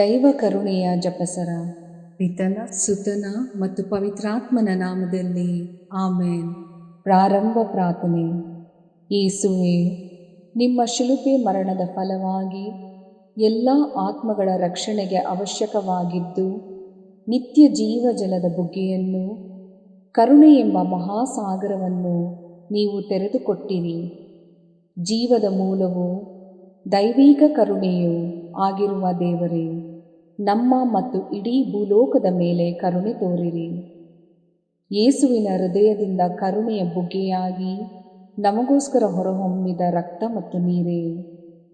ದೈವ ಕರುಣೆಯ ಜಪಸರ. ಪಿತನ, ಸುತನ ಮತ್ತು ಪವಿತ್ರಾತ್ಮನ ನಾಮದಲ್ಲಿ ಆಮೇನ್. ಪ್ರಾರಂಭ ಪ್ರಾರ್ಥನೆ. ಯೇಸುವೆ, ನಿಮ್ಮ ಶಿಲುಬೆ ಮರಣದ ಫಲವಾಗಿ ಎಲ್ಲ ಆತ್ಮಗಳ ರಕ್ಷಣೆಗೆ ಅವಶ್ಯಕವಾಗಿದ್ದು ನಿತ್ಯ ಜೀವ ಜಲದ ಬುಗ್ಗೆಯನ್ನು, ಕರುಣೆ ಎಂಬ ಮಹಾಸಾಗರವನ್ನು ನೀವು ತೆರೆದುಕೊಟ್ಟಿರಿ. ಜೀವದ ಮೂಲವು ದೈವಿಕ ಕರುಣೆಯೂ ಆಗಿರುವ ದೇವರೇ, ನಮ್ಮ ಮತ್ತು ಇಡೀ ಭೂಲೋಕದ ಮೇಲೆ ಕರುಣೆ ತೋರಿರಿ. ಯೇಸುವಿನ ಹೃದಯದಿಂದ ಕರುಣೆಯ ಬುಗ್ಗೆಯಾಗಿ ನಮಗೋಸ್ಕರ ಹೊರಹೊಮ್ಮಿದ ರಕ್ತ ಮತ್ತು ನೀರೇ,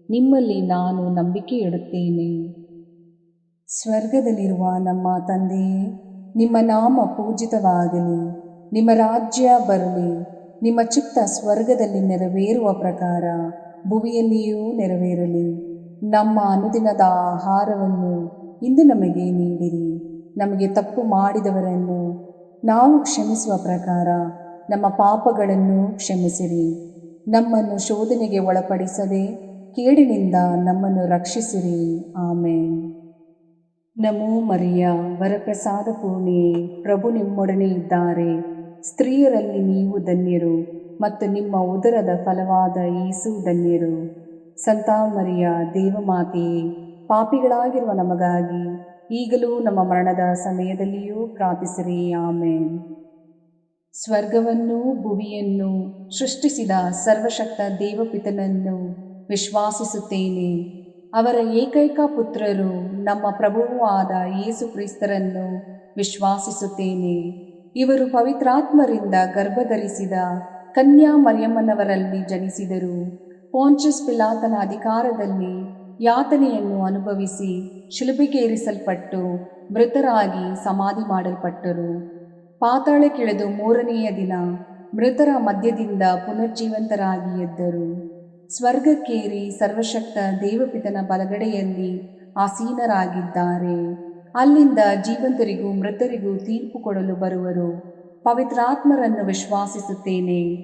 ನಿಮ್ಮಲ್ಲಿ ನಾನು ನಂಬಿಕೆ ಇಡುತ್ತೇನೆ. ಸ್ವರ್ಗದಲ್ಲಿರುವ ನಮ್ಮ ತಂದೆಯೇ, ನಿಮ್ಮ ನಾಮ ಪೂಜಿತವಾಗಲಿ, ನಿಮ್ಮ ರಾಜ್ಯ ಬರಲಿ, ನಿಮ್ಮ ಚಿತ್ತ ಸ್ವರ್ಗದಲ್ಲಿ ನೆರವೇರುವ ಪ್ರಕಾರ ಭುವಿಯಲ್ಲಿಯೂ ನೆರವೇರಲಿ. ನಮ್ಮ ಅನುದಿನದ ಆಹಾರವನ್ನು ಇಂದು ನಮಗೆ ನೀಡಿರಿ. ನಮಗೆ ತಪ್ಪು ಮಾಡಿದವರನ್ನು ನಾವು ಕ್ಷಮಿಸುವ ಪ್ರಕಾರ ನಮ್ಮ ಪಾಪಗಳನ್ನು ಕ್ಷಮಿಸಿರಿ. ನಮ್ಮನ್ನು ಶೋಧನೆಗೆ ಒಳಪಡಿಸದೆ ಕೇಡಿನಿಂದ ನಮ್ಮನ್ನು ರಕ್ಷಿಸಿರಿ. ಆಮೇನ್. ನಮೋ ಮರಿಯ, ವರಪ್ರಸಾದ ಪೂರ್ಣಿಯೇ, ಪ್ರಭು ನಿಮ್ಮೊಡನೆ ಇದ್ದಾರೆ. ಸ್ತ್ರೀಯರಲ್ಲಿ ನೀವು ಧನ್ಯರು ಮತ್ತು ನಿಮ್ಮ ಉದರದ ಫಲವಾದ ಯೇಸು ಧನ್ಯರು. ಸಂತ ಮರಿಯ, ದೇವಮಾತೆಯೇ, ಪಾಪಿಗಳಾಗಿರುವ ನಮಗಾಗಿ ಈಗಲೂ ನಮ್ಮ ಮರಣದ ಸಮಯದಲ್ಲಿಯೂ ಪ್ರಾರ್ಥಿಸಿರಿ. ಆಮೇನ್. ಸ್ವರ್ಗವನ್ನು ಭುವಿಯನ್ನು ಸೃಷ್ಟಿಸಿದ ಸರ್ವಶಕ್ತ ದೇವಪಿತನನ್ನು ವಿಶ್ವಾಸಿಸುತ್ತೇನೆ. ಅವರ ಏಕೈಕ ಪುತ್ರರು ನಮ್ಮ ಪ್ರಭುವೂ ಆದ ಯೇಸು ಕ್ರಿಸ್ತರನ್ನು ವಿಶ್ವಾಸಿಸುತ್ತೇನೆ. ಇವರು ಪವಿತ್ರಾತ್ಮರಿಂದ ಗರ್ಭಧರಿಸಿದ ಕನ್ಯಾ ಮರಿಯಮ್ಮನವರಲ್ಲಿ ಜನಿಸಿದರು. ಪೋಂಚಸ್ ಪಿಲಾತನ ಅಧಿಕಾರದಲ್ಲಿ ಯಾತನೆಯನ್ನು ಅನುಭವಿಸಿ ಶಿಲುಬೆಗೇರಿಸಲ್ಪಟ್ಟು ಮೃತರಾಗಿ ಸಮಾಧಿ ಮಾಡಲ್ಪಟ್ಟರು. ಪಾತಾಳಕ್ಕಿಳಿದು ಮೂರನೆಯ ದಿನ ಮೃತರ ಮಧ್ಯದಿಂದ ಪುನರ್ಜೀವಂತರಾಗಿ ಎದ್ದರು. ಸ್ವರ್ಗಕ್ಕೇರಿ ಸರ್ವಶಕ್ತ ದೇವಪಿತನ ಬಲಗಡೆಯಲ್ಲಿ ಆಸೀನರಾಗಿದ್ದಾರೆ. ಅಲ್ಲಿಂದ ಜೀವಂತರಿಗೂ ಮೃತರಿಗೂ ತೀರ್ಪು ಕೊಡಲು ಬರುವರು. ಪವಿತ್ರಾತ್ಮರನ್ನು ವಿಶ್ವಾಸಿಸುತ್ತೇನೆ.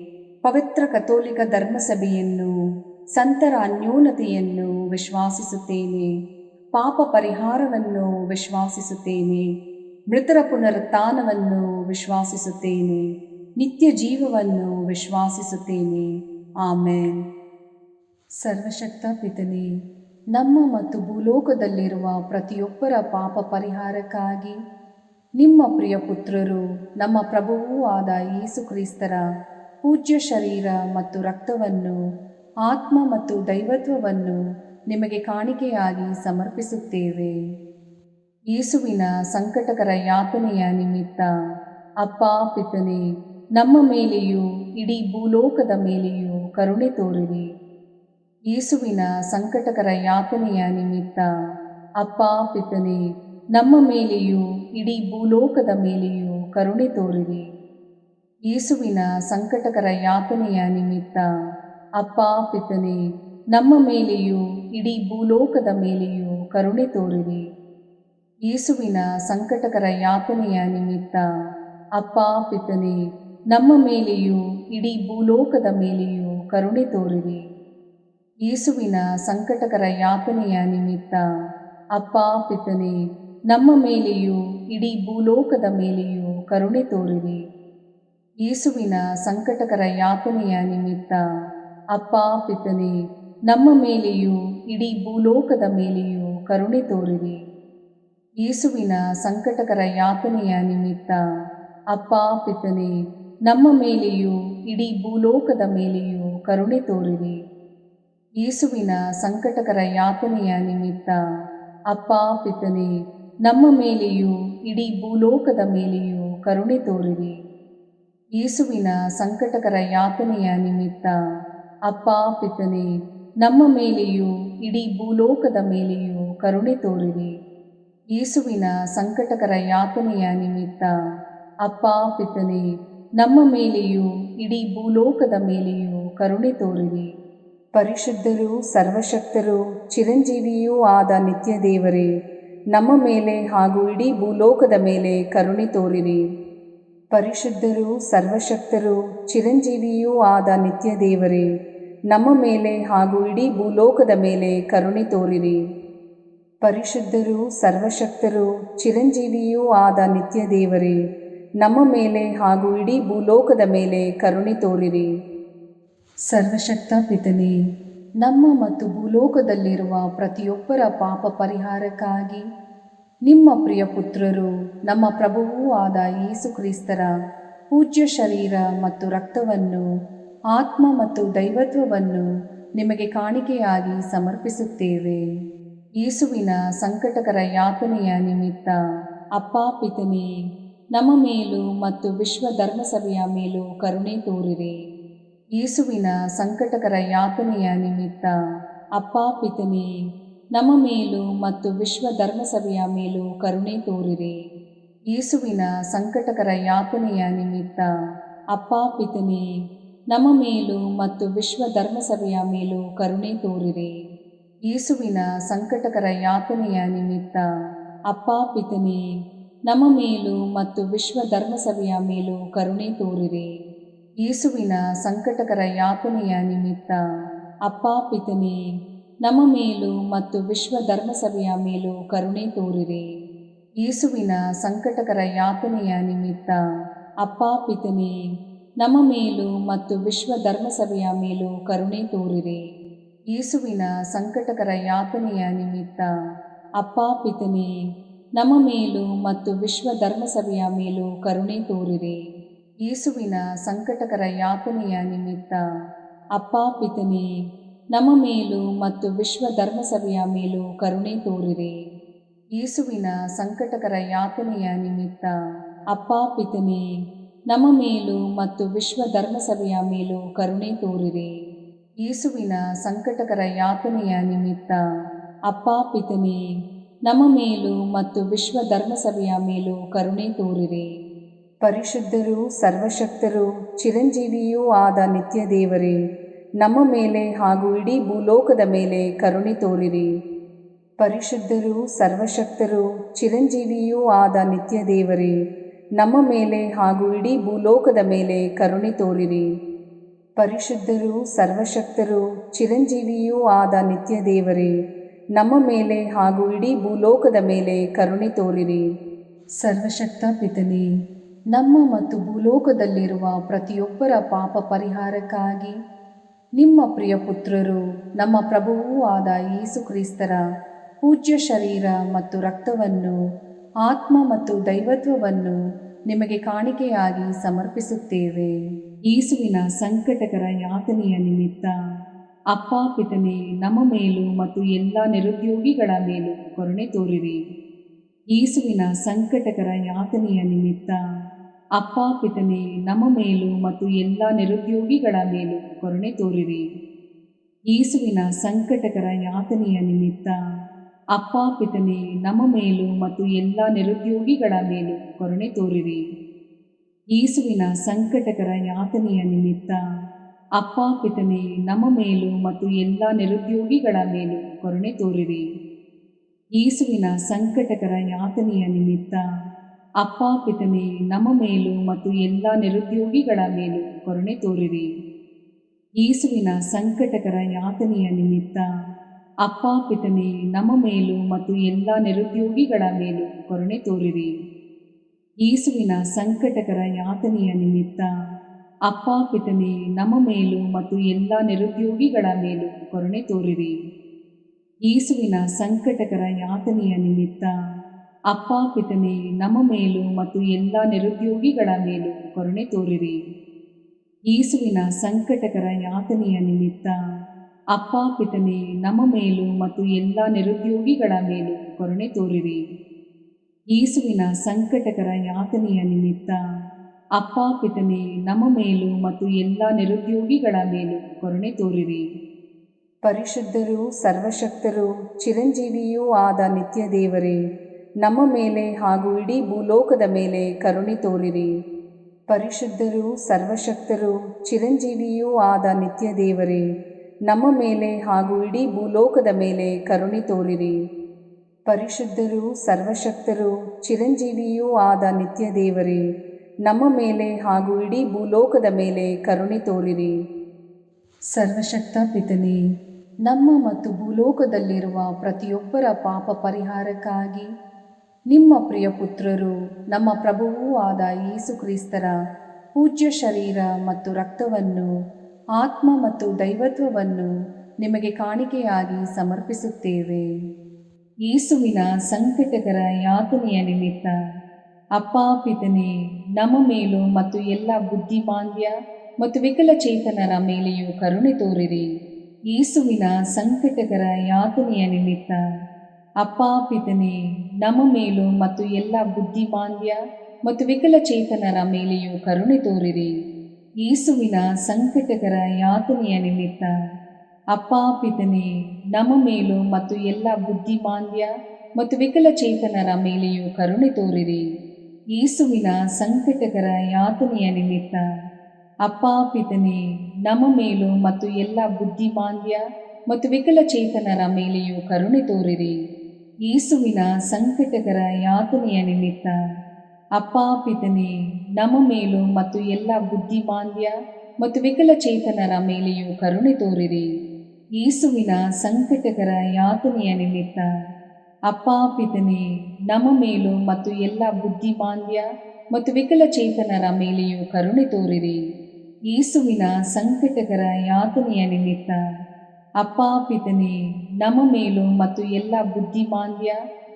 ಪವಿತ್ರ ಕಥೋಲಿಕ ಧರ್ಮಸಭೆಯನ್ನು, ಸಂತರ ಅನ್ಯೋನ್ಯತೆಯನ್ನು ವಿಶ್ವಾಸಿಸುತ್ತೇನೆ. ಪಾಪ ಪರಿಹಾರವನ್ನು ವಿಶ್ವಾಸಿಸುತ್ತೇನೆ. ಮೃತರ ಪುನರುತ್ಥಾನವನ್ನು ವಿಶ್ವಾಸಿಸುತ್ತೇನೆ. ನಿತ್ಯ ಜೀವವನ್ನು ವಿಶ್ವಾಸಿಸುತ್ತೇನೆ. ಆಮೇನ್. ಸರ್ವಶಕ್ತ ಪಿತನೇ, ನಮ್ಮ ಮತ್ತು ಭೂಲೋಕದಲ್ಲಿರುವ ಪ್ರತಿಯೊಬ್ಬರ ಪಾಪ ಪರಿಹಾರಕ್ಕಾಗಿ ನಿಮ್ಮ ಪ್ರಿಯ ಪುತ್ರರು, ನಮ್ಮ ಪ್ರಭುವೂ ಆದ ಯೇಸು ಕ್ರಿಸ್ತರ ಪೂಜ್ಯ ಶರೀರ ಮತ್ತು ರಕ್ತವನ್ನು, ಆತ್ಮ ಮತ್ತು ದೈವತ್ವವನ್ನು ನಿಮಗೆ ಕಾಣಿಕೆಯಾಗಿ ಸಮರ್ಪಿಸುತ್ತೇವೆ. ಯೇಸುವಿನ ಸಂಕಟಕರ ಯಾತನೆಯ ನಿಮಿತ್ತ ಅಪ್ಪ ಪಿತನೇ, ನಮ್ಮ ಮೇಲೆಯೂ ಇಡೀ ಭೂಲೋಕದ ಮೇಲೆಯೂ ಕರುಣೆ ತೋರಿರಿ. ಯೇಸುವಿನ ಸಂಕಟಕರ ಯಾತನೆಯ ನಿಮಿತ್ತ ಅಪ್ಪ ಪಿತನೇ, ನಮ್ಮ ಮೇಲೆಯೂ ಇಡೀ ಭೂಲೋಕದ ಮೇಲೆಯೂ ಕರುಣೆ ತೋರಿರಿ. ಯೇಸುವಿನ ಸಂಕಟಕರ ಯಾತನೆಯ ನಿಮಿತ್ತ ಅಪ್ಪ ಪಿತನೇ, ನಮ್ಮ ಮೇಲೆಯೂ ಇಡೀ ಭೂಲೋಕದ ಮೇಲೆಯೂ ಕರುಣೆ ತೋರಿರಿ. ಯೇಸುವಿನ ಸಂಕಟಕರ ಯಾತನೆಯ ನಿಮಿತ್ತ ಅಪ್ಪ ಪಿತನೇ, ನಮ್ಮ ಮೇಲೆಯೂ ಇಡೀ ಭೂಲೋಕದ ಮೇಲೆಯೂ ಕರುಣೆ ತೋರಿರಿ. ಯೇಸುವಿನ ಸಂಕಟಕರ ಯಾತನೆಯ ನಿಮಿತ್ತ ಅಪ್ಪ ಪಿತನೇ, ನಮ್ಮ ಮೇಲೆಯೂ ಇಡೀ ಭೂಲೋಕದ ಮೇಲೆಯೂ ಕರುಣೆ ತೋರಿರಿ. ಯೇಸುವಿನ ಸಂಕಟಕರ ಯಾತನೆಯ ನಿಮಿತ್ತ ಅಪ್ಪ ಪಿತನೇ, ನಮ್ಮ ಮೇಲೆಯೂ ಇಡೀ ಭೂಲೋಕದ ಮೇಲೆಯೂ ಕರುಣೆ ತೋರಿರಿ. ಯೇಸುವಿನ ಸಂಕಟಕರ ಯಾತನೆಯ ನಿಮಿತ್ತ ಅಪ್ಪ ಪಿತನೇ, ನಮ್ಮ ಮೇಲೆಯೂ ಇಡೀ ಭೂಲೋಕದ ಮೇಲೆಯೂ ಕರುಣೆ ತೋರಿರಿ. ಯೇಸುವಿನ ಸಂಕಟಕರ ಯಾತನೆಯ ನಿಮಿತ್ತ ಅಪ್ಪ ಪಿತನೇ, ನಮ್ಮ ಮೇಲೆಯೂ ಇಡೀ ಭೂಲೋಕದ ಮೇಲೆಯೂ ಕರುಣೆ ತೋರಿರಿ. ಯೇಸುವಿನ ಸಂಕಟಕರ ಯಾತನೆಯ ನಿಮಿತ್ತ ಅಪ್ಪ ಪಿತನೇ, ನಮ್ಮ ಮೇಲೆಯೂ ಇಡೀ ಭೂಲೋಕದ ಮೇಲೆಯೂ ಕರುಣೆ ತೋರಿರಿ. ಯೇಸುವಿನ ಸಂಕಟಕರ ಯಾತನೆಯ ನಿಮಿತ್ತ ಅಪ್ಪ ಪಿತನೇ, ನಮ್ಮ ಮೇಲೆಯೂ ಇಡೀ ಭೂಲೋಕದ ಮೇಲೆಯೂ ಕರುಣೆ ತೋರಿರಿ. ಪರಿಶುದ್ಧರೂ ಸರ್ವಶಕ್ತರೂ ಚಿರಂಜೀವಿಯೂ ಆದ ನಿತ್ಯ ದೇವರೇ, ನಮ್ಮ ಮೇಲೆ ಹಾಗೂ ಇಡೀ ಭೂಲೋಕದ ಮೇಲೆ ಕರುಣೆ ತೋರಿರಿ. ಪರಿಶುದ್ಧರೂ ಸರ್ವಶಕ್ತರೂ ಚಿರಂಜೀವಿಯೂ ಆದ ನಿತ್ಯ ದೇವರೇ, ನಮ್ಮ ಮೇಲೆ ಹಾಗೂ ಇಡೀ ಭೂಲೋಕದ ಮೇಲೆ ಕರುಣೆ ತೋರಿರಿ. ಪರಿಶುದ್ಧರೂ ಸರ್ವಶಕ್ತರೂ ಚಿರಂಜೀವಿಯೂ ಆದ ನಿತ್ಯ ದೇವರೇ, ನಮ್ಮ ಮೇಲೆ ಹಾಗೂ ಇಡೀ ಭೂಲೋಕದ ಮೇಲೆ ಕರುಣೆ ತೋರಿರಿ. ಸರ್ವಶಕ್ತ ಪಿತನೇ, ನಮ್ಮ ಮತ್ತು ಭೂಲೋಕದಲ್ಲಿರುವ ಪ್ರತಿಯೊಬ್ಬರ ಪಾಪ ಪರಿಹಾರಕ್ಕಾಗಿ ನಿಮ್ಮ ಪ್ರಿಯ ಪುತ್ರರು, ನಮ್ಮ ಪ್ರಭುವೂ ಆದ ಯೇಸು ಕ್ರಿಸ್ತರ ಪೂಜ್ಯ ಶರೀರ ಮತ್ತು ರಕ್ತವನ್ನು, ಆತ್ಮ ಮತ್ತು ದೈವತ್ವವನ್ನು ನಿಮಗೆ ಕಾಣಿಕೆಯಾಗಿ ಸಮರ್ಪಿಸುತ್ತೇವೆ. ಯೇಸುವಿನ ಸಂಕಟಕರ ಯಾತನೆಯ ನಿಮಿತ್ತ ಅಪ್ಪ ಪಿತನೇ, ನಮ್ಮ ಮೇಲೂ ಮತ್ತು ವಿಶ್ವ ಧರ್ಮಸಭೆಯ ಮೇಲೂ ಕರುಣೆ ತೋರಿರಿ. ಯೇಸುವಿನ ಸಂಕಟಕರ ಯಾತನೆಯ ನಿಮಿತ್ತ ಅಪ್ಪ ಪಿತನೇ, ನಮ್ಮ ಮೇಲೂ ಮತ್ತು ವಿಶ್ವ ಧರ್ಮಸಭೆಯ ಮೇಲೂ ಕರುಣೆ ತೋರಿರಿ. ಯೇಸುವಿನ ಸಂಕಟಕರ ಯಾತನೆಯ ನಿಮಿತ್ತ ಅಪ್ಪ ಪಿತನೇ, ನಮ್ಮ ಮೇಲೂ ಮತ್ತು ವಿಶ್ವ ಧರ್ಮಸಭೆಯ ಮೇಲೂ ಕರುಣೆ ತೋರಿರಿ. ಯೇಸುವಿನ ಸಂಕಟಕರ ಯಾತನೆಯ ನಿಮಿತ್ತ ಅಪ್ಪ ಪಿತನೇ, ನಮ್ಮ ಮೇಲೂ ಮತ್ತು ವಿಶ್ವ ಧರ್ಮಸಭೆಯ ಮೇಲೂ ಕರುಣೆ ತೋರಿರಿ. ಯೇಸುವಿನ ಸಂಕಟಕರ ಯಾತನೆಯ ನಿಮಿತ್ತ ಅಪ್ಪ ಪಿತನೇ, ನಮ್ಮ ಮೇಲೂ ಮತ್ತು ವಿಶ್ವ ಧರ್ಮಸಭೆಯ ಮೇಲೂ ಕರುಣೆ ತೋರಿರಿ. ಯೇಸುವಿನ ಸಂಕಟಕರ ಯಾತನೆಯ ನಿಮಿತ್ತ ಅಪ್ಪ ಪಿತನೇ, ನಮ್ಮ ಮೇಲೂ ಮತ್ತು ವಿಶ್ವ ಧರ್ಮಸಭೆಯ ಮೇಲೂ ಕರುಣೆ ತೋರಿರಿ. ಯೇಸುವಿನ ಸಂಕಟಕರ ಯಾತನೆಯ ನಿಮಿತ್ತ ಅಪ್ಪ ಪಿತನೇ, ನಮ್ಮ ಮೇಲೂ ಮತ್ತು ವಿಶ್ವ ಧರ್ಮಸಭೆಯ ಮೇಲೂ ಕರುಣೆ ತೋರಿರಿ. ಯೇಸುವಿನ ಸಂಕಟಕರ ಯಾತನೆಯ ನಿಮಿತ್ತ ಅಪ್ಪ ಪಿತನೇ, ನಮ್ಮ ಮೇಲೂ ಮತ್ತು ವಿಶ್ವ ಧರ್ಮಸಭೆಯ ಮೇಲೂ ಕರುಣೆ ತೋರಿರಿ. ಯೇಸುವಿನ ಸಂಕಟಕರ ಯಾತನೆಯ ನಿಮಿತ್ತ ಅಪ್ಪ ಪಿತನೇ, ನಮ್ಮ ಮೇಲೂ ಮತ್ತು ವಿಶ್ವ ಧರ್ಮಸಭೆಯ ಮೇಲೂ ಕರುಣೆ ತೋರಿರಿ. ಯೇಸುವಿನ ಸಂಕಟಕರ ಯಾತನೆಯ ನಿಮಿತ್ತ ಅಪ್ಪ ಪಿತನೇ, ನಮ್ಮ ಮೇಲೂ ಮತ್ತು ವಿಶ್ವ ಧರ್ಮಸಭೆಯ ಮೇಲೂ ಕರುಣೆ ತೋರಿರಿ. ಪರಿಶುದ್ಧರೂ ಸರ್ವಶಕ್ತರೂ ಚಿರಂಜೀವಿಯೂ ಆದ ನಿತ್ಯ ದೇವರೇ, ನಮ್ಮ ಮೇಲೆ ಹಾಗೂ ಇಡೀ ಭೂಲೋಕದ ಮೇಲೆ ಕರುಣೆ ತೋರಿರಿ. ಪರಿಶುದ್ಧರೂ ಸರ್ವಶಕ್ತರೂ ಚಿರಂಜೀವಿಯೂ ಆದ ನಿತ್ಯ ದೇವರೇ, ನಮ್ಮ ಮೇಲೆ ಹಾಗೂ ಇಡೀ ಭೂಲೋಕದ ಮೇಲೆ ಕರುಣೆ ತೋರಿರಿ. ಪರಿಶುದ್ಧರೂ ಸರ್ವಶಕ್ತರೂ ಚಿರಂಜೀವಿಯೂ ಆದ ನಿತ್ಯ ದೇವರೇ, ನಮ್ಮ ಮೇಲೆ ಹಾಗೂ ಇಡೀ ಭೂಲೋಕದ ಮೇಲೆ ಕರುಣೆ ತೋರಿರಿ. ಸರ್ವಶಕ್ತ ಪಿತನೇ, ನಮ್ಮ ಮತ್ತು ಭೂಲೋಕದಲ್ಲಿರುವ ಪ್ರತಿಯೊಬ್ಬರ ಪಾಪ ಪರಿಹಾರಕ್ಕಾಗಿ ನಿಮ್ಮ ಪ್ರಿಯ ಪುತ್ರರು, ನಮ್ಮ ಪ್ರಭುವೂ ಆದ ಯೇಸು ಕ್ರಿಸ್ತರ ಪೂಜ್ಯ ಶರೀರ ಮತ್ತು ರಕ್ತವನ್ನು, ಆತ್ಮ ಮತ್ತು ದೈವತ್ವವನ್ನು ನಿಮಗೆ ಕಾಣಿಕೆಯಾಗಿ ಸಮರ್ಪಿಸುತ್ತೇವೆ. ಯೇಸುವಿನ ಸಂಕಟಕರ ಯಾತನೆಯ ನಿಮಿತ್ತ ಅಪ್ಪ ಪಿತನೇ, ನಮ್ಮ ಮೇಲೂ ಮತ್ತು ಎಲ್ಲ ನಿರುದ್ಯೋಗಿಗಳ ಮೇಲೂ ಕರುಣೆ ತೋರಿರಿ. ಯೇಸುವಿನ ಸಂಕಟಕರ ಯಾತನೆಯ ನಿಮಿತ್ತ ಅಪ್ಪ ಪಿತನೇ, ನಮ್ಮ ಮೇಲೂ ಮತ್ತು ಎಲ್ಲ ನಿರುದ್ಯೋಗಿಗಳ ಮೇಲೂ ಕರುಣೆ ತೋರಿರಿ. ಯೇಸುವಿನ ಸಂಕಟಕರ ಯಾತನೆಯ ನಿಮಿತ್ತ ಅಪ್ಪ ಪಿತನೇ, ನಮ್ಮ ಮೇಲೂ ಮತ್ತು ಎಲ್ಲ ನಿರುದ್ಯೋಗಿಗಳ ಮೇಲೂ ಕರುಣೆ ತೋರಿರಿ. ಯೇಸುವಿನ ಸಂಕಟಕರ ಯಾತನೆಯ ನಿಮಿತ್ತ ಅಪ್ಪ ಪಿತನೇ, ನಮ್ಮ ಮೇಲೂ ಮತ್ತು ಎಲ್ಲ ನಿರುದ್ಯೋಗಿಗಳ ಮೇಲೂ ಕರುಣೆ ತೋರಿರಿ. ಯೇಸುವಿನ ಸಂಕಟಕರ ಯಾತನೆಯ ನಿಮಿತ್ತ ಅಪ್ಪ ಪಿತನೇ, ನಮ್ಮ ಮೇಲೂ ಮತ್ತು ಎಲ್ಲ ನಿರುದ್ಯೋಗಿಗಳ ಮೇಲೂ ಕರುಣೆ ತೋರಿರಿ. ಯೇಸುವಿನ ಸಂಕಟಕರ ಯಾತನೆಯ ನಿಮಿತ್ತ ಅಪ್ಪ ಪಿತನೇ, ನಮ್ಮ ಮೇಲೂ ಮತ್ತು ಎಲ್ಲ ನಿರುದ್ಯೋಗಿಗಳ ಮೇಲೂ ಕರುಣೆ ತೋರಿರಿ. ಯೇಸುವಿನ ಸಂಕಟಕರ ಯಾತನೆಯ ನಿಮಿತ್ತ ಅಪ್ಪ ಪಿತನೇ, ನಮ್ಮ ಮೇಲೂ ಮತ್ತು ಎಲ್ಲ ನಿರುದ್ಯೋಗಿಗಳ ಮೇಲೂ ಕರುಣೆ ತೋರಿರಿ. ಯೇಸುವಿನ ಸಂಕಟಕರ ಯಾತನೆಯ ನಿಮಿತ್ತ ಅಪ್ಪ ಪಿತನೇ, ನಮ್ಮ ಮೇಲೂ ಮತ್ತು ಎಲ್ಲ ನಿರುದ್ಯೋಗಿಗಳ ಮೇಲೂ ಕರುಣೆ ತೋರಿರಿ. ಯೇಸುವಿನ ಸಂಕಟಕರ ಯಾತನೆಯ ನಿಮಿತ್ತ ಅಪ್ಪ ಪಿತನೇ, ನಮ್ಮ ಮೇಲೂ ಮತ್ತು ಎಲ್ಲ ನಿರುದ್ಯೋಗಿಗಳ ಮೇಲೂ ಕರುಣೆ ತೋರಿರಿ. ಯೇಸುವಿನ ಸಂಕಟಕರ ಯಾತನೆಯ ನಿಮಿತ್ತ ಅಪ್ಪ ಪಿತನೇ, ನಮ್ಮ ಮೇಲೂ ಮತ್ತು ಎಲ್ಲ ನಿರುದ್ಯೋಗಿಗಳ ಮೇಲೂ ಕರುಣೆ ತೋರಿರಿ. ಪರಿಶುದ್ಧರೂ ಸರ್ವಶಕ್ತರೂ ಚಿರಂಜೀವಿಯೂ ಆದ ನಿತ್ಯ ದೇವರೇ, ನಮ್ಮ ಮೇಲೆ ಹಾಗೂ ಇಡೀ ಭೂಲೋಕದ ಮೇಲೆ ಕರುಣೆ ತೋರಿರಿ. ಪರಿಶುದ್ಧರೂ ಸರ್ವಶಕ್ತರೂ ಚಿರಂಜೀವಿಯೂ ಆದ ನಿತ್ಯ ದೇವರೇ, ನಮ್ಮ ಮೇಲೆ ಹಾಗೂ ಇಡೀ ಭೂಲೋಕದ ಮೇಲೆ ಕರುಣೆ ತೋರಿರಿ. ಪರಿಶುದ್ಧರೂ ಸರ್ವಶಕ್ತರೂ ಚಿರಂಜೀವಿಯೂ ಆದ ನಿತ್ಯ ದೇವರೇ, ನಮ್ಮ ಮೇಲೆ ಹಾಗೂ ಇಡೀ ಭೂಲೋಕದ ಮೇಲೆ ಕರುಣೆ ತೋರಿರಿ. ಸರ್ವಶಕ್ತ ಪಿತನೇ, ನಮ್ಮ ಮತ್ತು ಭೂಲೋಕದಲ್ಲಿರುವ ಪ್ರತಿಯೊಬ್ಬರ ಪಾಪ ಪರಿಹಾರಕ್ಕಾಗಿ ನಿಮ್ಮ ಪ್ರಿಯ ಪುತ್ರರು ನಮ್ಮ ಪ್ರಭುವೂ ಆದ ಯೇಸು ಕ್ರಿಸ್ತರ ಪೂಜ್ಯ ಶರೀರ ಮತ್ತು ರಕ್ತವನ್ನು, ಆತ್ಮ ಮತ್ತು ದೈವತ್ವವನ್ನು ನಿಮಗೆ ಕಾಣಿಕೆಯಾಗಿ ಸಮರ್ಪಿಸುತ್ತೇವೆ. ಯೇಸುವಿನ ಸಂಕಟಕರ ಯಾತನೆಯ ನಿಮಿತ್ತ ಅಪ್ಪ ಪಿತನೇ, ನಮ್ಮ ಮೇಲೂ ಮತ್ತು ಎಲ್ಲ ಬುದ್ಧಿಮಾಂದ್ಯ ಮತ್ತು ವಿಕಲಚೇತನರ ಮೇಲೆಯೂ ಕರುಣೆ ತೋರಿರಿ. ಯೇಸುವಿನ ಸಂಕಟಕರ ಯಾತನೆಯ ನಿಮಿತ್ತ ಅಪ್ಪ ಪಿತನೇ, ನಮ್ಮ ಮೇಲೂ ಮತ್ತು ಎಲ್ಲ ಬುದ್ಧಿಮಾಂದ್ಯ ಮತ್ತು ವಿಕಲಚೇತನರ ಮೇಲೆಯೂ ಕರುಣೆ ತೋರಿರಿ. ಯೇಸುವಿನ ಸಂಕಟಕರ ಯಾತನೆಯ ನಿಮಿತ್ತ ಅಪ್ಪ ಪಿತನೇ, ನಮ್ಮ ಮೇಲೂ ಮತ್ತು ಎಲ್ಲ ಬುದ್ಧಿಮಾಂದ್ಯ ಮತ್ತು ವಿಕಲಚೇತನರ ಮೇಲೆಯೂ ಕರುಣೆ ತೋರಿರಿ. ಯೇಸುವಿನ ಸಂಕಟಕರ ಯಾತನೆಯ ನಿಮಿತ್ತ ಅಪ್ಪ ಪಿತನೇ, ನಮ್ಮ ಮೇಲೂ ಮತ್ತು ಎಲ್ಲ ಬುದ್ಧಿಮಾಂದ್ಯ ಮತ್ತು ವಿಕಲಚೇತನರ ಮೇಲೆಯೂ ಕರುಣೆ ತೋರಿರಿ. ಯೇಸುವಿನ ಸಂಕಟಕರ ಯಾತನೆಯ ನಿಮಿತ್ತ ಅಪ್ಪ ಪಿತನೇ, ನಮ್ಮ ಮೇಲೂ ಮತ್ತು ಎಲ್ಲ ಬುದ್ಧಿಮಾಂದ್ಯ ಮತ್ತು ವಿಕಲಚೇತನರ ಮೇಲೆಯೂ ಕರುಣೆ ತೋರಿರಿ. ಯೇಸುವಿನ ಸಂಕಟಕರ ಯಾತನೆಯ ನಿಮಿತ್ತ ಅಪ್ಪ ಪಿತನೇ, ನಮ್ಮ ಮೇಲೂ ಮತ್ತು ಎಲ್ಲ ಬುದ್ಧಿಮಾಂದ್ಯ ಮತ್ತು ವಿಕಲಚೇತನರ ಮೇಲೆಯೂ ಕರುಣೆ ತೋರಿರಿ. ಯೇಸುವಿನ ಸಂಕಟಕರ ಯಾತನೆಯ ನಿಮಿತ್ತ ಅಪ್ಪ ಪಿತನೇ, ನಮ್ಮ ಮೇಲೂ ಮತ್ತು ಎಲ್ಲ ಬುದ್ಧಿಮಾಂದ್ಯ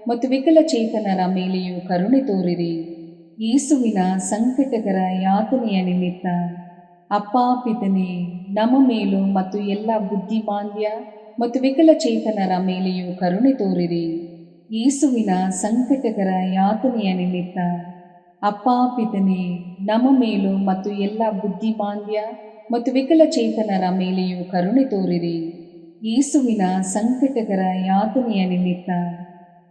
ಮತ್ತು ವಿಕಲಚೇತನರ ಮೇಲೆಯೂ ಕರುಣೆ ತೋರಿರಿ. ಯೇಸುವಿನ ಸಂಕಟಕರ ಯಾತನೆಯ ನಿಮಿತ್ತ ಅಪ್ಪ ಪಿತನೇ, ನಮ್ಮ ಮೇಲೂ ಮತ್ತು ಎಲ್ಲ ಬುದ್ಧಿಮಾಂದ್ಯ ಮತ್ತು ವಿಕಲಚೇತನರ ಮೇಲೆಯೂ ಕರುಣೆ ತೋರಿರಿ. ಯೇಸುವಿನ ಸಂಕಟಕರ ಯಾತನೆಯ ನಿಮಿತ್ತ ಅಪ್ಪ ಪಿತನೇ, ನಮ್ಮ ಮೇಲೂ ಮತ್ತು ಎಲ್ಲ ಬುದ್ಧಿಮಾಂದ್ಯ ಮತ್ತು ವಿಕಲಚೇತನರ ಮೇಲೆಯೂ ಕರುಣೆ ತೋರಿರಿ. ಯೇಸುವಿನ ಸಂಕಟಕರ ಯಾತನೆಯ ನಿಮಿತ್ತ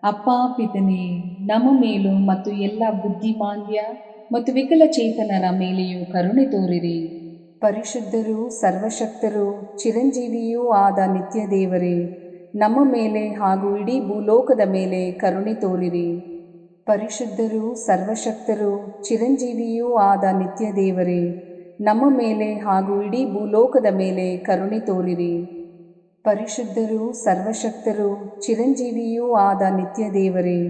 ಅಪ್ಪ ಪಿತನೇ, ನಮ್ಮ ಮೇಲೂ ಮತ್ತು ಎಲ್ಲ ಬುದ್ಧಿಮಾಂದ್ಯ ಮತ್ತು ವಿಕಲಚೇತನರ ಮೇಲೆಯೂ ಕರುಣೆ ತೋರಿರಿ. ಪರಿಶುದ್ಧರೂ ಸರ್ವಶಕ್ತರೂ ಚಿರಂಜೀವಿಯೂ ಆದ ನಿತ್ಯ ದೇವರೇ, ನಮ್ಮ ಮೇಲೆ ಹಾಗೂ ಇಡೀ ಭೂಲೋಕದ ಮೇಲೆ ಕರುಣೆ ತೋರಿರಿ. ಪರಿಶುದ್ಧರೂ ಸರ್ವಶಕ್ತರೂ ಚಿರಂಜೀವಿಯೂ ಆದ ನಿತ್ಯ ದೇವರೇ, ನಮ್ಮ ಮೇಲೆ ಹಾಗೂ ಇಡೀ ಭೂಲೋಕದ ಮೇಲೆ ಕರುಣೆ ತೋರಿರಿ. ಪರಿಶುದ್ಧರೂ ಸರ್ವಶಕ್ತರೂ ಚಿರಂಜೀವಿಯೂ ಆದ ನಿತ್ಯ ದೇವರೇ,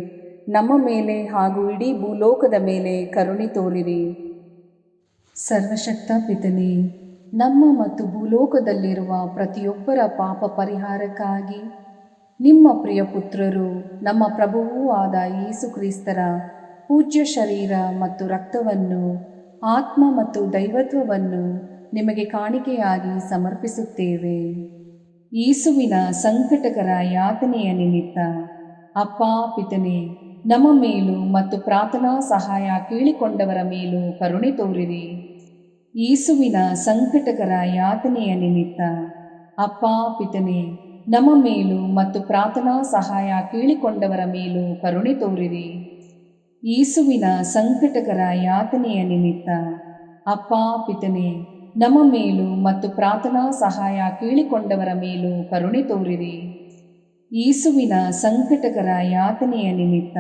ನಮ್ಮ ಮೇಲೆ ಹಾಗೂ ಇಡೀ ಭೂಲೋಕದ ಮೇಲೆ ಕರುಣೆ ತೋರಿರಿ. ಸರ್ವಶಕ್ತ ಪಿತನೇ, ನಮ್ಮ ಮತ್ತು ಭೂಲೋಕದಲ್ಲಿರುವ ಪ್ರತಿಯೊಬ್ಬರ ಪಾಪ ಪರಿಹಾರಕ್ಕಾಗಿ ನಿಮ್ಮ ಪ್ರಿಯ ಪುತ್ರರು ನಮ್ಮ ಪ್ರಭುವೂ ಆದ ಯೇಸು ಕ್ರಿಸ್ತರ ಪೂಜ್ಯ ಶರೀರ ಮತ್ತು ರಕ್ತವನ್ನು, ಆತ್ಮ ಮತ್ತು ದೈವತ್ವವನ್ನು ನಿಮಗೆ ಕಾಣಿಕೆಯಾಗಿ ಸಮರ್ಪಿಸುತ್ತೇವೆ. ಯೇಸುವಿನ ಸಂಕಟಕರ ಯಾತನೆಯ ನಿಮಿತ್ತ ಅಪ್ಪ ಪಿತನೇ, ನಮ್ಮ ಮೇಲೂ ಮತ್ತು ಪ್ರಾರ್ಥನಾ ಸಹಾಯ ಕೇಳಿಕೊಂಡವರ ಮೇಲೂ ಕರುಣೆ ತೋರಿರಿ. ಯೇಸುವಿನ ಸಂಕಟಕರ ಯಾತನೆಯ ನಿಮಿತ್ತ ಅಪ್ಪ ಪಿತನೇ, ನಮ್ಮ ಮೇಲೂ ಮತ್ತು ಪ್ರಾರ್ಥನಾ ಸಹಾಯ ಕೇಳಿಕೊಂಡವರ ಮೇಲೂ ಕರುಣೆ ತೋರಿರಿ. ಯೇಸುವಿನ ಸಂಕಟಕರ ಯಾತನೆಯ ನಿಮಿತ್ತ ಅಪ್ಪ ಪಿತನೇ, ನಮ್ಮ ಮೇಲೂ ಮತ್ತು ಪ್ರಾರ್ಥನಾ ಸಹಾಯ ಕೇಳಿಕೊಂಡವರ ಮೇಲೂ ಕರುಣೆ ತೋರಿರಿ. ಯೇಸುವಿನ ಸಂಕಟಕರ ಯಾತನೆಯ ನಿಮಿತ್ತ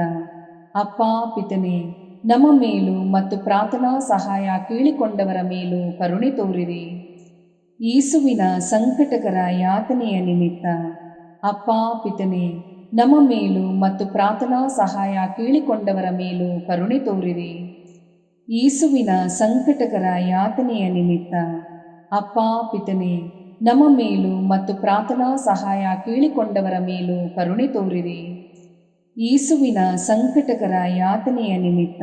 ಅಪ್ಪ ಪಿತನೇ, ನಮ್ಮ ಮೇಲೂ ಮತ್ತು ಪ್ರಾರ್ಥನಾ ಸಹಾಯ ಕೇಳಿಕೊಂಡವರ ಮೇಲೂ ಕರುಣೆ ತೋರಿರಿ. ಯೇಸುವಿನ ಸಂಕಟಕರ ಯಾತನೆಯ ನಿಮಿತ್ತ ಅಪ್ಪ ಪಿತನೇ, ನಮ್ಮ ಮೇಲೂ ಮತ್ತು ಪ್ರಾರ್ಥನಾ ಸಹಾಯ ಕೇಳಿಕೊಂಡವರ ಮೇಲೂ ಕರುಣೆ ತೋರಿರಿ. ಯೇಸುವಿನ ಸಂಕಟಕರ ಯಾತನೆಯ ನಿಮಿತ್ತ ಅಪ್ಪ ಪಿತನೇ, ನಮ್ಮ ಮೇಲೂ ಮತ್ತು ಪ್ರಾರ್ಥನಾ ಸಹಾಯ ಕೇಳಿಕೊಂಡವರ ಮೇಲೂ ಕರುಣೆ ತೋರಿರಿ. ಯೇಸುವಿನ ಸಂಕಟಕರ ಯಾತನೆಯ ನಿಮಿತ್ತ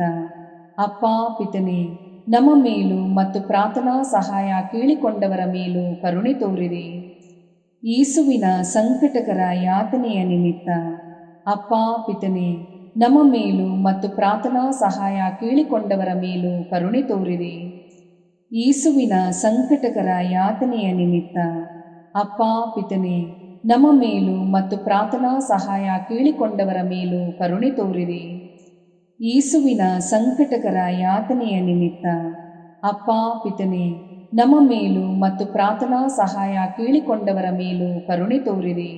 ಅಪ್ಪ ಪಿತನೇ, ನಮ್ಮ ಮೇಲೂ ಮತ್ತು ಪ್ರಾರ್ಥನಾ ಸಹಾಯ ಕೇಳಿಕೊಂಡವರ ಮೇಲೂ ಕರುಣೆ ತೋರಿರಿ. ಯೇಸುವಿನ ಸಂಕಟಕರ ಯಾತನೆಯ ನಿಮಿತ್ತ ಅಪ್ಪ ಪಿತನೇ, ನಮ್ಮ ಮೇಲೂ ಮತ್ತು ಪ್ರಾರ್ಥನಾ ಸಹಾಯ ಕೇಳಿಕೊಂಡವರ ಮೇಲೂ ಕರುಣೆ ತೋರಿರಿ. ಯೇಸುವಿನ ಸಂಕಟಕರ ಯಾತನೆಯ ನಿಮಿತ್ತ ಅಪ್ಪ ಪಿತನೇ, ನಮ್ಮ ಮೇಲೂ ಮತ್ತು ಪ್ರಾರ್ಥನಾ ಸಹಾಯ ಕೇಳಿಕೊಂಡವರ ಮೇಲೂ ಕರುಣೆ ತೋರಿರಿ. ಯೇಸುವಿನ ಸಂಕಟಕರ ಯಾತನೆಯ ನಿಮಿತ್ತ ಅಪ್ಪ ಪಿತನೇ, ನಮ್ಮ ಮೇಲೂ ಮತ್ತು ಪ್ರಾರ್ಥನಾ ಸಹಾಯ ಕೇಳಿಕೊಂಡವರ ಮೇಲೂ ಕರುಣೆ ತೋರಿರಿ.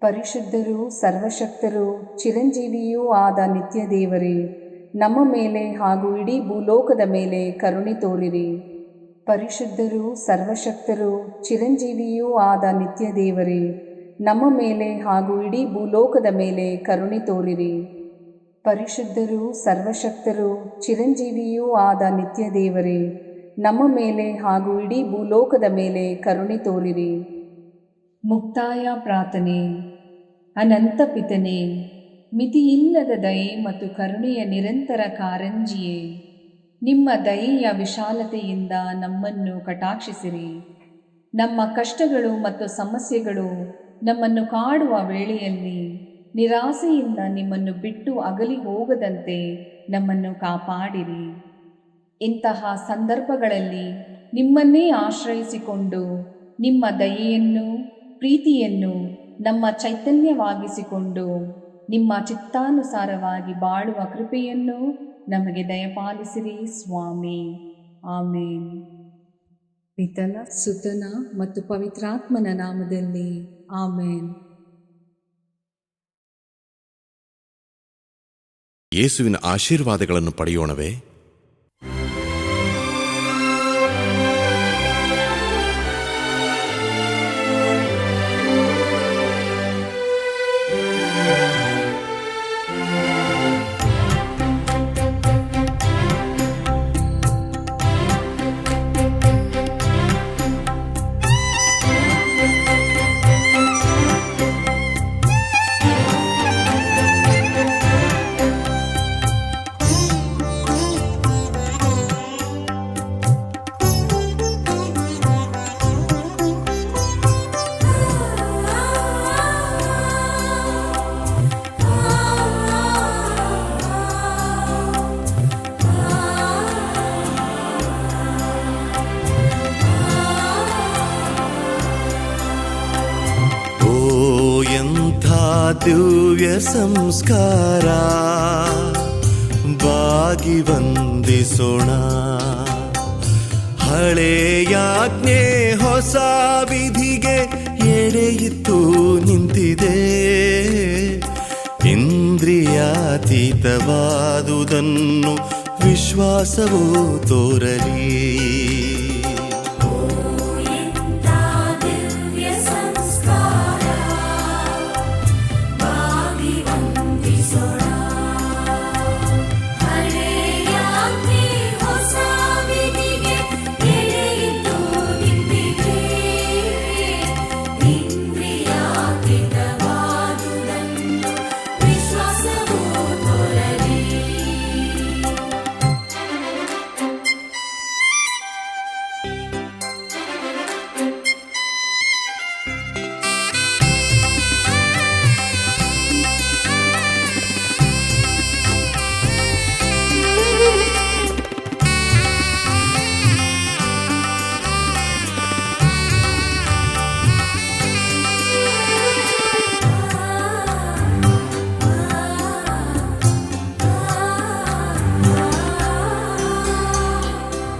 ಪರಿಶುದ್ಧರೂ ಸರ್ವಶಕ್ತರೂ ಚಿರಂಜೀವಿಯೂ ಆದ ನಿತ್ಯ ದೇವರೇ, ನಮ್ಮ ಮೇಲೆ ಹಾಗೂ ಇಡೀ ಭೂಲೋಕದ ಮೇಲೆ ಕರುಣೆ ತೋರಿರಿ. ಪರಿಶುದ್ಧರೂ ಸರ್ವಶಕ್ತರೂ ಚಿರಂಜೀವಿಯೂ ಆದ ನಿತ್ಯ ದೇವರೇ, ನಮ್ಮ ಮೇಲೆ ಹಾಗೂ ಇಡೀ ಭೂಲೋಕದ ಮೇಲೆ ಕರುಣೆ ತೋರಿರಿ. ಪರಿಶುದ್ಧರೂ ಸರ್ವಶಕ್ತರೂ ಚಿರಂಜೀವಿಯೂ ಆದ ನಿತ್ಯ ದೇವರೇ, ನಮ್ಮ ಮೇಲೆ ಹಾಗೂ ಇಡೀ ಭೂಲೋಕದ ಮೇಲೆ ಕರುಣೆ ತೋರಿರಿ. ಮುಕ್ತಾಯ ಪ್ರಾರ್ಥನೆ. ಅನಂತ ಪಿತನೇ, ಮಿತಿಯಿಲ್ಲದ ದಯೆ ಮತ್ತು ಕರುಣೆಯ ನಿರಂತರ ಕಾರಂಜಿಯೇ, ನಿಮ್ಮ ದಯೆಯ ವಿಶಾಲತೆಯಿಂದ ನಮ್ಮನ್ನು ಕಟಾಕ್ಷಿಸಿರಿ. ನಮ್ಮ ಕಷ್ಟಗಳು ಮತ್ತು ಸಮಸ್ಯೆಗಳು ನಮ್ಮನ್ನು ಕಾಡುವ ವೇಳೆಯಲ್ಲಿ ನಿರಾಸೆಯಿಂದ ನಿಮ್ಮನ್ನು ಬಿಟ್ಟು ಅಗಲಿ ಹೋಗದಂತೆ ನಮ್ಮನ್ನು ಕಾಪಾಡಿರಿ. ಇಂತಹ ಸಂದರ್ಭಗಳಲ್ಲಿ ನಿಮ್ಮನ್ನೇ ಆಶ್ರಯಿಸಿಕೊಂಡು ನಿಮ್ಮ ದಯೆಯನ್ನು ಪ್ರೀತಿಯನ್ನು ನಮ್ಮ ಚೈತನ್ಯವಾಗಿಸಿಕೊಂಡು ನಿಮ್ಮ ಚಿತ್ತಾನುಸಾರವಾಗಿ ಬಾಳುವ ಕೃಪೆಯನ್ನು ನಮಗೆ ದಯಪಾಲಿಸಿರಿ ಸ್ವಾಮಿ. ಆಮೇನ್. ಪಿತನ ಸುತನ ಮತ್ತು ಪವಿತ್ರಾತ್ಮನ ನಾಮದಲ್ಲಿ ಆಮೇನ್. ಯೇಸುವಿನ ಆಶೀರ್ವಾದಗಳನ್ನು ಪಡೆಯೋಣವೇ? ದಿವ್ಯ ಸಂಸ್ಕಾರ ಬಾಗಿ ವಂದಿಸೋಣ. ಹಳೆಯಾಜ್ಞೆ ಹೊಸ ವಿಧಿಗೆ ಎಡೆಯಿತ್ತು ನಿಂತಿದೆ. ಇಂದ್ರಿಯಾತೀತವಾದುದನ್ನು ವಿಶ್ವಾಸವು ತೋರಲಿ.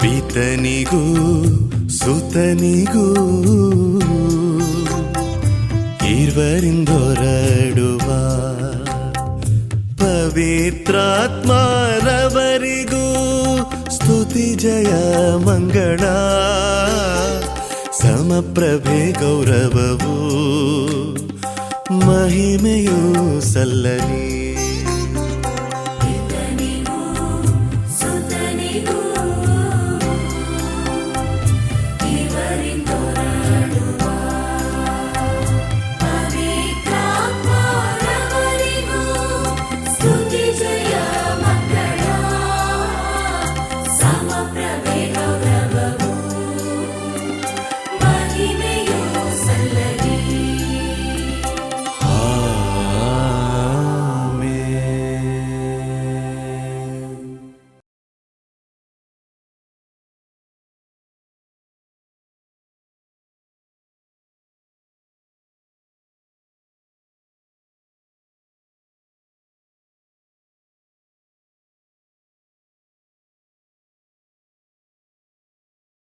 ಪಿತನಿಗೂ ಸುತನಿಗೂ ಇರುವರಿಂದೊರಡುವ ಪವಿತ್ರಾತ್ಮರವರಿಗೂ ಸ್ತುತಿ ಜಯ ಮಂಗಳ. ಸಮಪ್ರಭೆ ಗೌರವವು ಮಹಿಮೆಯೂ ಸಲ್ಲಲಿ.